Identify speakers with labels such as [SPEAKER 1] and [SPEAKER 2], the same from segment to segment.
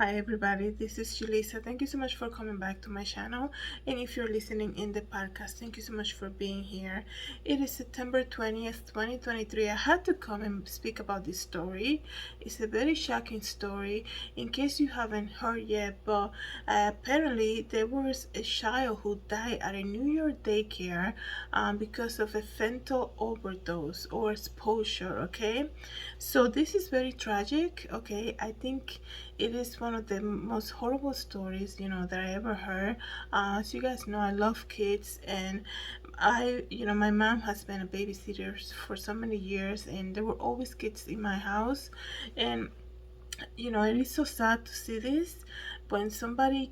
[SPEAKER 1] Hi everybody, this is Julissa. Thank you so much for coming back to my channel. And if you're listening in the podcast, thank you so much for being here. It is September 20th, 2023. I had to come and speak about this story. It's a very shocking story in case you haven't heard yet, but apparently there was a child who died at a New York daycare because of a fentanyl overdose or exposure, okay? So this is very tragic, okay? I think it is one of the most horrible stories, that I ever heard. As you guys know, I love kids, and my mom has been a babysitter for so many years, and there were always kids in my house, and it is so sad to see this when somebody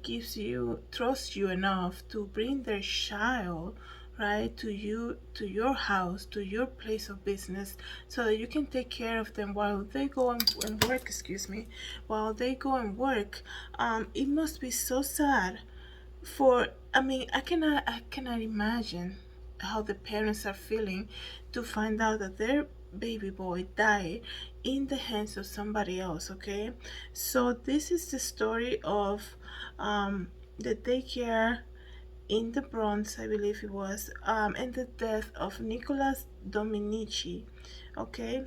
[SPEAKER 1] trusts you enough to bring their child, right, to you, to your house, to your place of business, so that you can take care of them while they go and work, excuse me, while they go and work. It must be so sad for, I cannot imagine how the parents are feeling to find out that their baby boy died in the hands of somebody else, okay? So this is the story of the daycare in the Bronx, I believe it was, and the death of Nicolas Dominici, okay?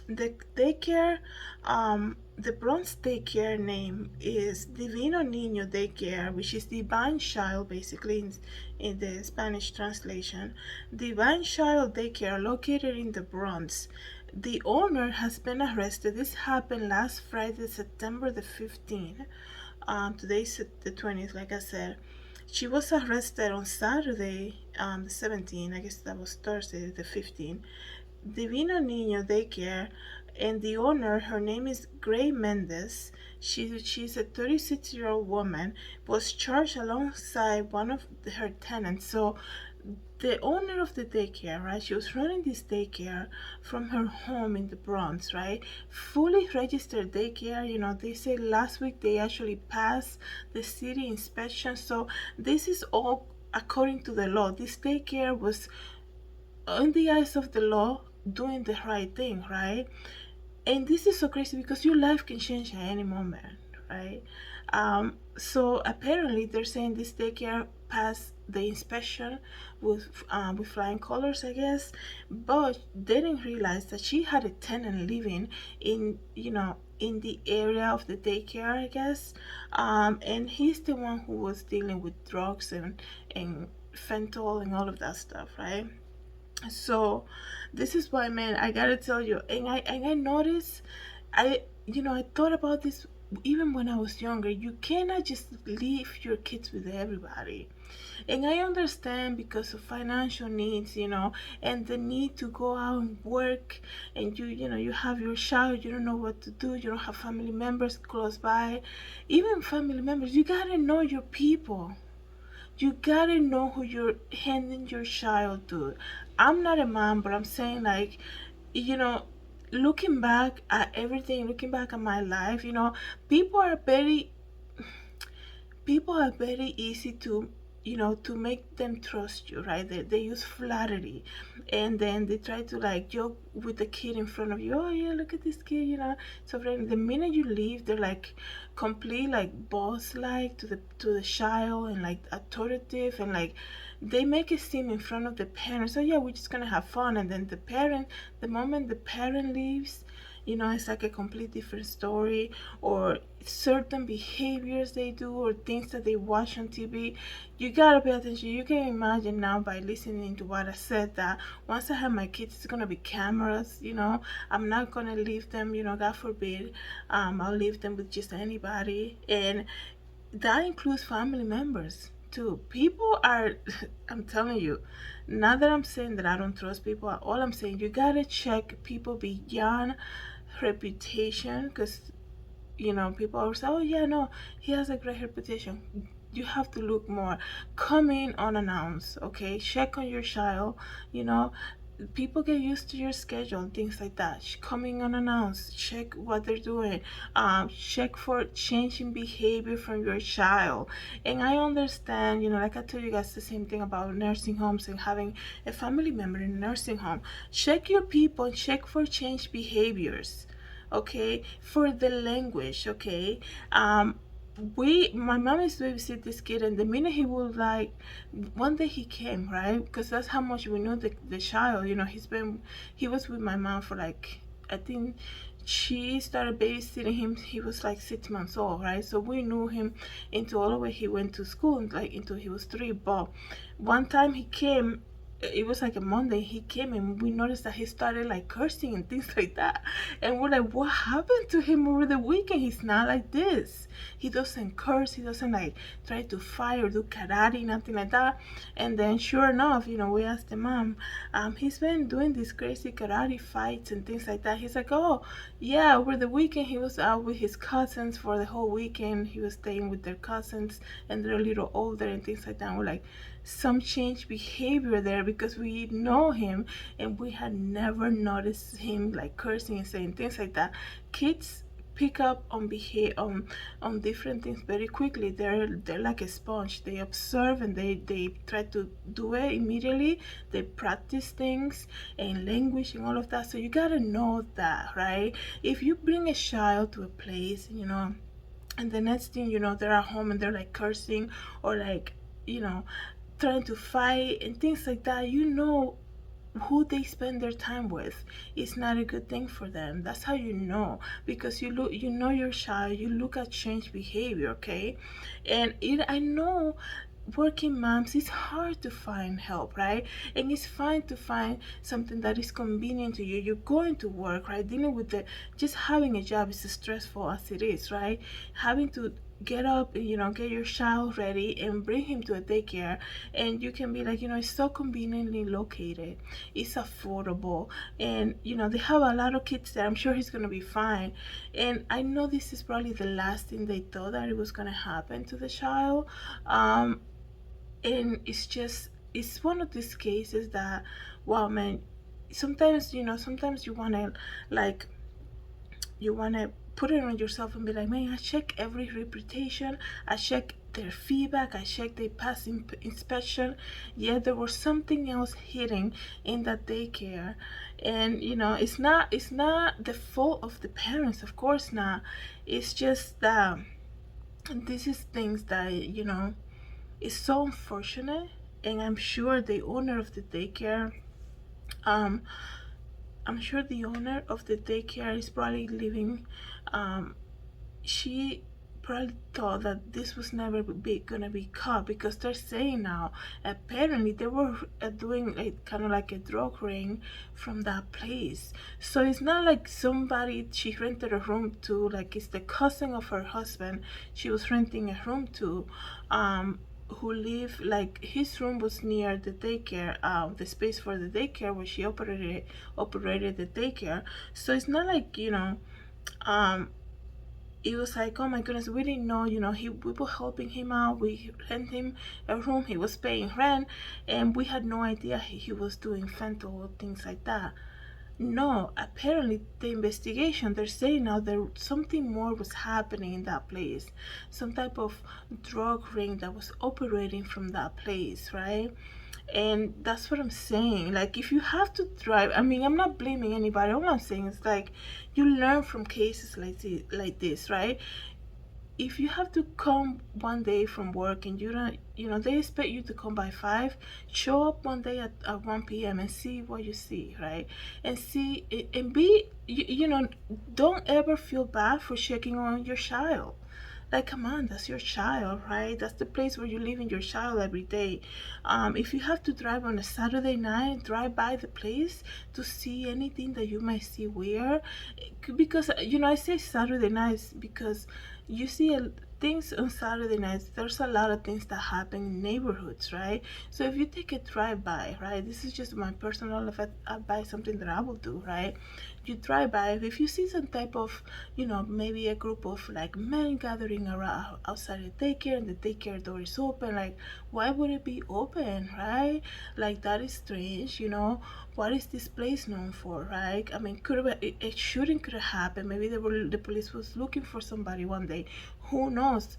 [SPEAKER 1] The daycare, the Bronx daycare name is Divino Niño Daycare, which is Divine Child, basically in the Spanish translation. Divine Child Daycare, located in the Bronx. The owner has been arrested. This happened last Friday, September the 15th. Today's the 20th, like I said. She was arrested on Saturday, the 17th. I guess that was Thursday, the 15th. Divino Niño Daycare, and the owner, her name is Gray Mendez. She's a 36-year-old woman, was charged alongside one of her tenants. So the owner of the daycare, right? She was running this daycare from her home in the Bronx, right? Fully registered daycare. They say last week they actually passed the city inspection. So this is all according to the law. This daycare was, in the eyes of the law, doing the right thing, right? And this is so crazy because your life can change at any moment, right? So apparently they're saying this daycare passed the inspection with flying colors, I guess, but they didn't realize that she had a tenant living in the area of the daycare, I guess, and he's the one who was dealing with drugs and fentanyl and all of that stuff, right? So this is why, man, I gotta tell you, and I noticed, I thought about this even when I was younger. You cannot just leave your kids with everybody. And I understand because of financial needs, and the need to go out and work, and you have your child, you don't know what to do, you don't have family members close by. Even family members, you gotta know your people. You gotta know who you're handing your child to. I'm not a mom, but I'm saying, like, you know, looking back at everything, looking back at my life, people are very people are very easy to make them trust you, right? They use flattery, and then they try to, like, joke with the kid in front of you. Oh yeah, look at this kid, so then the minute you leave, they're like complete, like, boss like to the child, and like authoritative, and like they make it seem in front of the parents, oh yeah, we're just gonna have fun. And then the moment the parent leaves, it's like a complete different story, or certain behaviors they do, or things that they watch on TV. You gotta pay attention. You can imagine now, by listening to what I said, that once I have my kids, it's gonna be cameras. I'm not gonna leave them, God forbid, I'll leave them with just anybody, and that includes family members too. People are, I'm telling you, not that I'm saying that I don't trust people. All I'm saying, you gotta check people beyond reputation, because people always say, oh yeah, no, he has a great reputation. You have to look more. Come in unannounced, okay? Check on your child. you know People get used to your schedule, things like that. Coming unannounced, check what they're doing. Check for changing behavior from your child. And I understand, like I told you guys the same thing about nursing homes and having a family member in a nursing home. Check your people, check for changed behaviors, okay, for the language, okay. um my mom used to babysit this kid, and the minute he would like, one day he came, right, because that's how much we know the child. He was with my mom for like, I think she started babysitting him, he was like 6 months old, right? So we knew him into all the way he went to school, like until he was 3. But one time he came, it was like a Monday, he came and we noticed that he started like cursing and things like that. And we're like, what happened to him over the weekend? He's not like this. He doesn't curse, he doesn't like try to fight or do karate, nothing like that. And then sure enough, we asked the mom, he's been doing these crazy karate fights and things like that. He's like, oh yeah, over the weekend he was out with his cousins for the whole weekend. He was staying with their cousins, and they're a little older and things like that. And we're like, some change behavior there, because we know him and we had never noticed him like cursing and saying things like that. Kids pick up on behavior, on different things very quickly. They're like a sponge. They observe and they try to do it immediately. They practice things and language and all of that. So you gotta know that, right? If you bring a child to a place, and the next thing you know, they're at home and they're like cursing, or like, you know trying to fight and things like that, who they spend their time with is not a good thing for them. That's how you know, because you know your child, you look at change behavior, okay. And I know working moms, it's hard to find help, right? And it's fine to find something that is convenient to you. You're going to work, right? Dealing with the just having a job is as stressful as it is, right? Having to get up and get your child ready and bring him to a daycare, and you can be like, it's so conveniently located, it's affordable, and they have a lot of kids there. I'm sure he's gonna be fine. And I know this is probably the last thing they thought that it was gonna happen to the child. And it's one of these cases that, wow, man, sometimes you want to, like, put it on yourself and be like, man, I check every reputation, I check their feedback, I check their past inspection, yet there was something else hidden in that daycare. And it's not the fault of the parents, of course not. It's just that this is things that is so unfortunate. And I'm sure the owner of the daycare, um I'm sure the owner of the daycare is probably living, she probably thought that this was never gonna be caught, because they're saying now apparently they were doing like kind of like a drug ring from that place. So it's not like somebody she rented a room to, like it's the cousin of her husband she was renting a room to, who live, like his room was near the daycare, the space for the daycare where she operated the daycare. So it's not like, um it was like, oh my goodness, we didn't know, we were helping him out, we rent him a room, he was paying rent, and we had no idea he was doing fentanyl, things like that. No, apparently the investigation, they're saying now there something more was happening in that place, some type of drug ring that was operating from that place, right? And that's what I'm saying. Like, if you have to drive, I mean, I'm not blaming anybody. All I'm saying is, like, you learn from cases like this, right? If you have to come one day from work and you don't, they expect you to come by 5, show up one day at 1 p.m. and see what you see, right? And see it, and be, don't ever feel bad for checking on your child. Like, come on, that's your child, right? That's the place where you're leaving your child every day. If you have to drive on a Saturday night, drive by the place to see anything that you might see weird. Because, I say Saturday nights because you see things on Saturday nights. There's a lot of things that happen in neighborhoods, right? So if you take a drive by, right, this is just my personal advice, something that I will do, right? You drive by, if you see some type of, maybe a group of like men gathering around outside the daycare, and the daycare door is open, like, why would it be open, right? Like, that is strange, what is this place known for, right? I mean, it shouldn't could have happened. Maybe the police was looking for somebody one day, who knows.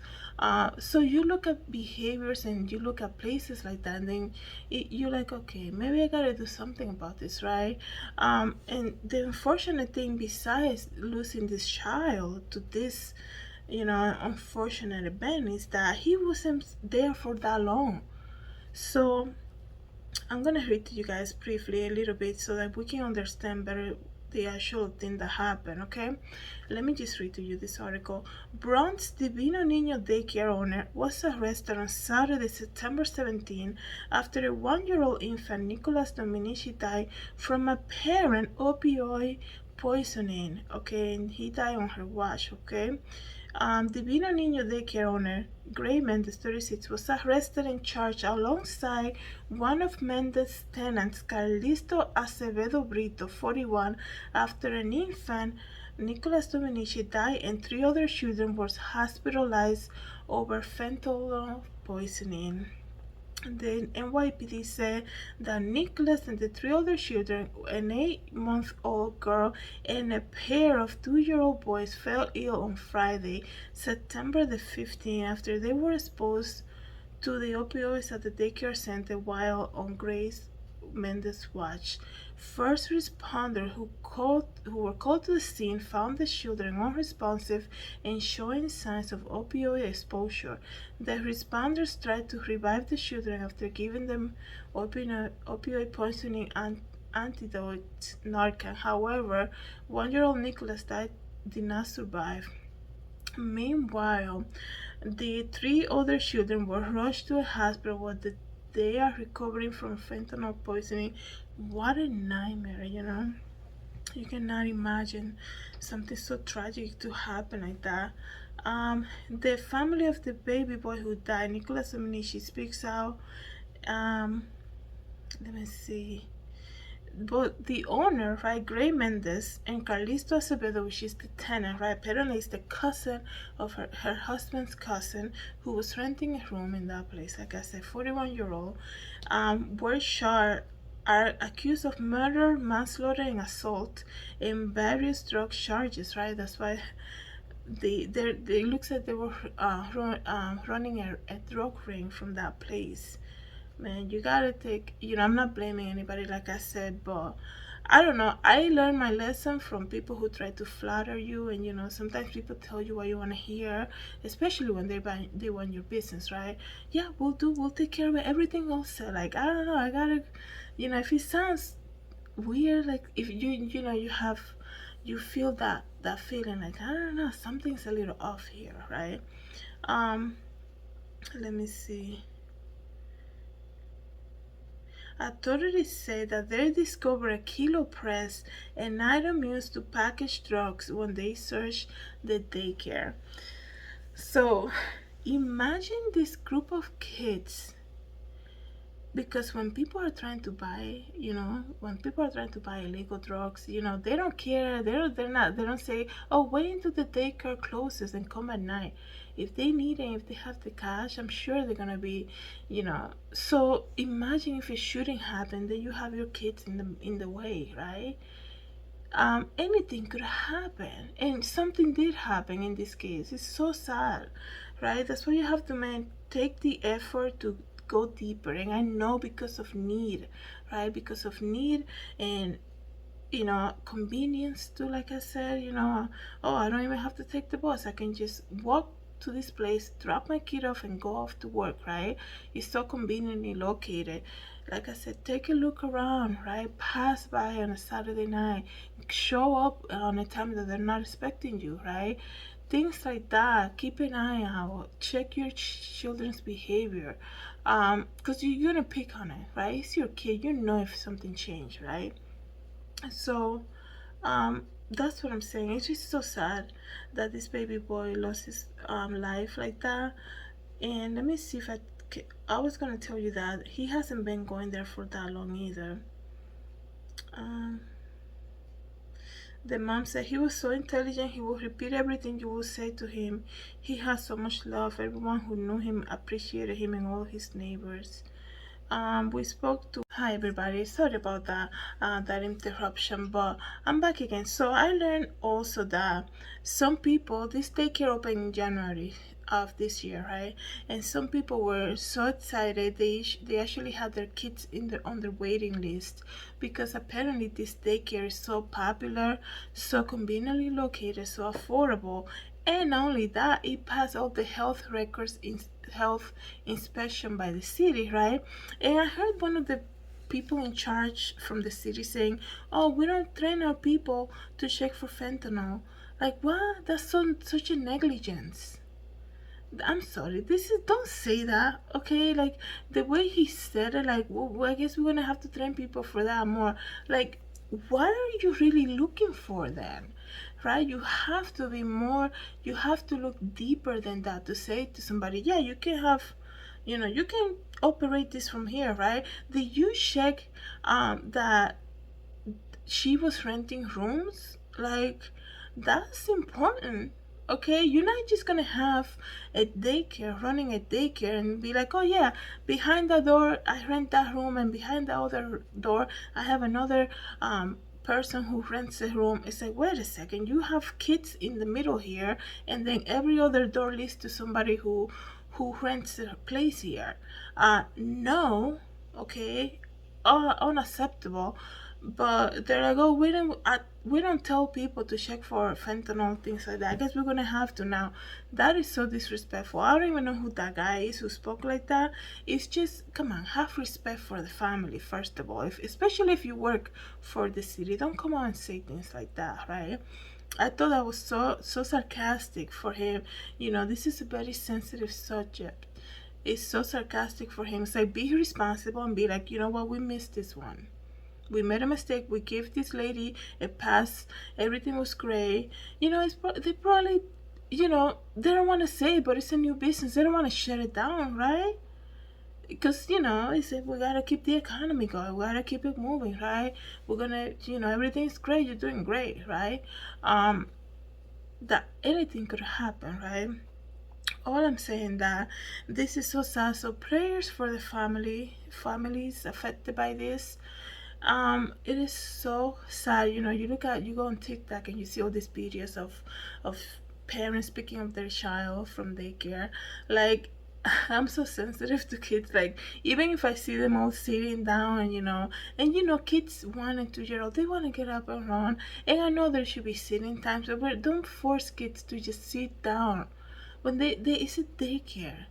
[SPEAKER 1] So you look at behaviors and you look at places like that, and then you're like, okay, maybe I gotta do something about this, right? And the unfortunate unfortunate thing, besides losing this child to this, unfortunate event, is that he wasn't there for that long. So I'm gonna read to you guys briefly a little bit so that we can understand better the actual thing that happened, okay? Let me just read to you this article. Bronx Divino Niño daycare owner was arrested on Saturday, September 17, after a 1-year-old infant, Nicolas Dominici, died from apparent opioid poisoning, okay? And he died on her watch, okay? Divino Niño daycare owner Gray Mendez, 36, was arrested and charged alongside one of Mendez's tenants, Carlisto Acevedo Brito, 41, after an infant, Nicolas Dominici, died and 3 other children were hospitalized over fentanyl poisoning. The NYPD said that Nicholas and the 3 other children, an 8-month-old girl and a pair of 2-year-old boys, fell ill on Friday, September the 15th, after they were exposed to the opioids at the daycare center while on Grace Mendez watch. First responders who were called to the scene found the children unresponsive and showing signs of opioid exposure. The responders tried to revive the children after giving them opioid poisoning antidote Narcan. However, 1-year-old Nicholas did not survive. Meanwhile, the 3 other children were rushed to a hospital where they are recovering from fentanyl poisoning. What a nightmare, You cannot imagine something so tragic to happen like that. The family of the baby boy who died, Nicolas Dominici, speaks out. Let me see. But the owner, right, Gray Mendez, and Carlisto Acevedo, which is the tenant, right, apparently is the cousin of her husband's cousin, who was renting a room in that place, like I said, 41-year-old, were charged, are accused of murder, manslaughter, and assault, and various drug charges, right? That's why they looks like they were running a drug ring from that place. Man, you gotta take, I'm not blaming anybody, like I said, but I don't know. I learned my lesson from people who try to flatter you, and sometimes people tell you what you want to hear, especially when they want your business, right? Yeah, we'll take care of it. Everything else, like, I don't know, I gotta, if it sounds weird, like if you feel that feeling, like, I don't know, something's a little off here, right? Let me see. Authorities say that they discovered a kilo press, an item used to package drugs, when they searched the daycare. So imagine this group of kids, because when people are trying to buy, illegal drugs, they don't care. They don't say, oh, wait until the daycare closes and come at night. If they need it, if they have the cash, I'm sure they're gonna be, So imagine if a shooting happened, then you have your kids in the way, right? Anything could happen, and something did happen in this case. It's so sad, right? That's why you have to take the effort to go deeper. And I know, because of need, right? Because of need and convenience too. Like I said, oh, I don't even have to take the bus. I can just walk to this place, drop my kid off, and go off to work, right? It's so conveniently located. Like I said, take a look around, right? Pass by on a Saturday night, show up on a time that they're not expecting you, right? Things like that. Keep an eye out. Check your children's behavior, because you're gonna pick on it, right? It's your kid. You know if something changed, right? So, that's what I'm saying. It's just so sad that this baby boy lost his life like that. And let me see if I was gonna tell you that he hasn't been going there for that long either. Um, the mom said he was so intelligent, he would repeat everything you would say to him. He has so much love. Everyone who knew him appreciated him, and all his neighbors. we spoke to. Hi everybody, sorry about that interruption, but I'm back again. So I learned also that some people, this daycare opened in January of this year, right? And some people were so excited they actually had their kids in their on their waiting list because apparently this daycare is so popular, so conveniently located, so affordable, and not only that, it passed all the health records in health inspection by the city, right? And I heard one of the people in charge from the city saying, "Oh, we don't train our people to check for fentanyl." Like, what? That's such a negligence. I'm sorry. This is don't say that, okay? Like the way he said it, like, well, I guess we're gonna have to train people for that more. Like, what are you really looking for then? Right? You have to be more. You have to look deeper than that to say to somebody, yeah, you can have, you can operate this from here, right? Did you check that she was renting rooms? Like, that's important. Okay, you're not just gonna have a daycare, running a daycare, and be like, oh yeah, behind the door I rent that room, and behind the other door I have another person who rents a room. It's like, wait a second, you have kids in the middle here, and then every other door leads to somebody who rents a place here. No, okay, unacceptable. But they're like, oh, we don't tell people to check for fentanyl, things like that. I guess we're gonna have to now. That is so disrespectful. I don't even know who that guy is who spoke like that. It's just, come on, have respect for the family first of all. Especially if you work for the city, don't come out and say things like that, right? I thought that was so sarcastic for him. This is a very sensitive subject. It's so sarcastic for him. It's like, be responsible and be like, you know what, we missed this one. We made a mistake. We gave this lady a pass. Everything was great. They probably, they don't want to say it, but it's a new business. They don't want to shut it down, right? Because, they said we gotta keep the economy going. We gotta keep it moving, right? We're gonna, everything's great. You're doing great, right? Um, that anything could happen, right? All I'm saying that this is so sad. So prayers for the families affected by this. It is so sad. You go on TikTok and you see all these videos of parents picking up their child from daycare. Like, I'm so sensitive to kids. Like, even if I see them all sitting down and kids 1 and 2 year old, they want to get up and run. And I know there should be sitting times, but don't force kids to just sit down when they it's a daycare,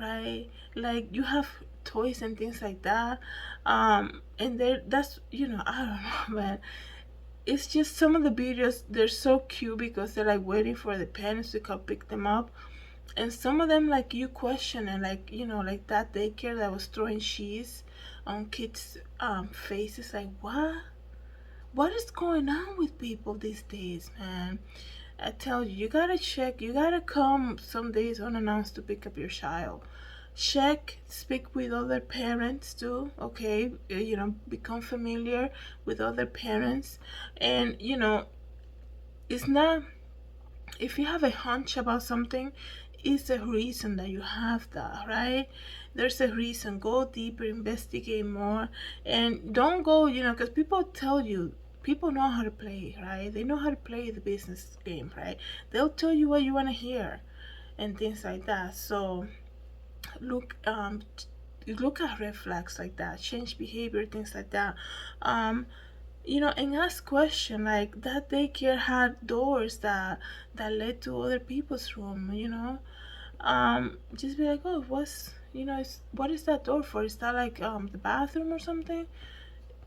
[SPEAKER 1] right? Like, you have toys and things like that. And that's, I don't know, man. It's just some of the videos, they're so cute because they're like waiting for the parents to come pick them up. And some of them, like, you question and, like, like that daycare that was throwing cheese on kids faces. Like, what is going on with people these days, man? I tell you, you gotta check. You gotta come some days unannounced to pick up your child. Check, speak with other parents too, okay? Become familiar with other parents. And, it's not, if you have a hunch about something, it's a reason that you have that, right? There's a reason. Go deeper, investigate more, and don't go, because people tell you, people know how to play, right? They know how to play the business game, right? They'll tell you what you want to hear and things like that. So look, look at red flags like that, change behavior, things like that. um and ask question, like that daycare had doors that led to other people's room. Just be like, oh, what is that door for? Is that like the bathroom or something?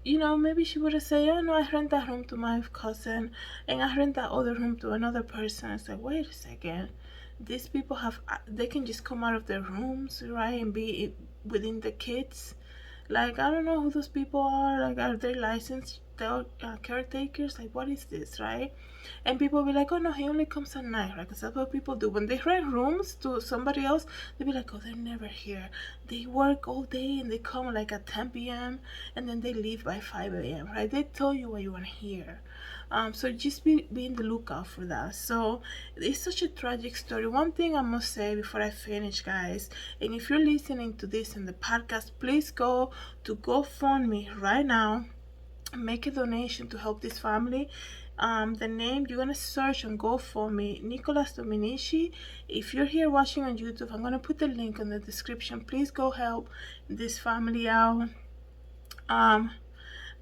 [SPEAKER 1] Maybe she would have said, oh no, I rent that room to my cousin, and I rent that other room to another person. It's like, wait a second, these people they can just come out of their rooms, right, and be within the kids. Like, I don't know who those people are. Like, are they licensed caretakers? Like, what is this, right? And people be like, oh no, he only comes at night, right? Because that's what people do. When they rent rooms to somebody else, they be like, oh, they're never here. They work all day and they come like at 10 p.m. and then they leave by 5 a.m., right? They tell you what you want to hear. So just be in the lookout for that. So it's such a tragic story. One thing I must say before I finish, guys, and if you're listening to this in the podcast, please go to GoFundMe right now, make a donation to help this family. The name you're gonna search on GoFundMe, nicolasdominici. If you're here watching on YouTube, I'm gonna put the link in the description. Please go help this family out.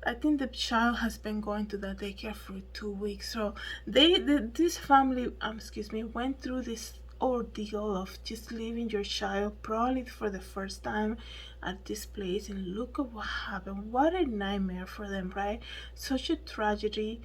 [SPEAKER 1] I think the child has been going to the daycare for 2 weeks. So this family, went through this ordeal of just leaving your child probably for the first time at this place, and look at what happened. What a nightmare for them, right? Such a tragedy.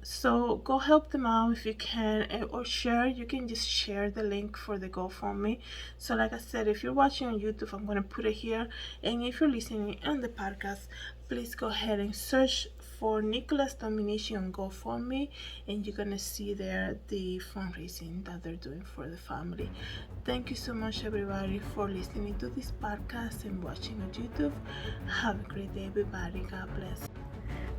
[SPEAKER 1] So go help them out if you can, or share. You can just share the link for the GoFundMe. So like I said, if you're watching on YouTube, I'm gonna put it here, and if you're listening on the podcast, please go ahead and search for Nicolas Dominici on GoFundMe, and you're gonna see there the fundraising that they're doing for the family. Thank you so much, everybody, for listening to this podcast and watching on YouTube. Have a great day, everybody. God bless.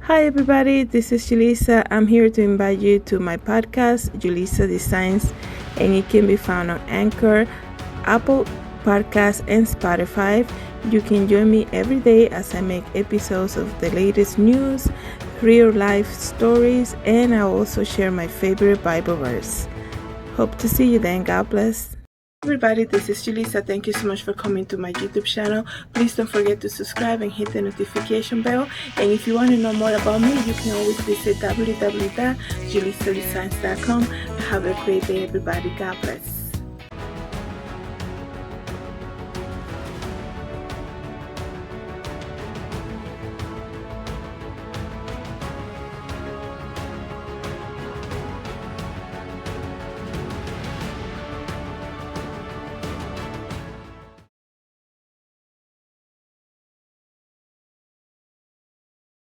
[SPEAKER 1] Hi, everybody. This is Julissa. I'm here to invite you to my podcast, Julissadesigns, and it can be found on Anchor, Apple Podcasts, and Spotify. You can join me every day as I make episodes of the latest news, real life stories, and I also share my favorite Bible verse. Hope to see you then. God bless. Everybody, this is Julissa. Thank you so much for coming to my YouTube channel. Please don't forget to subscribe and hit the notification bell. And if you want to know more about me, you can always visit www.julissadesigns.com. Have a great day, everybody. God bless.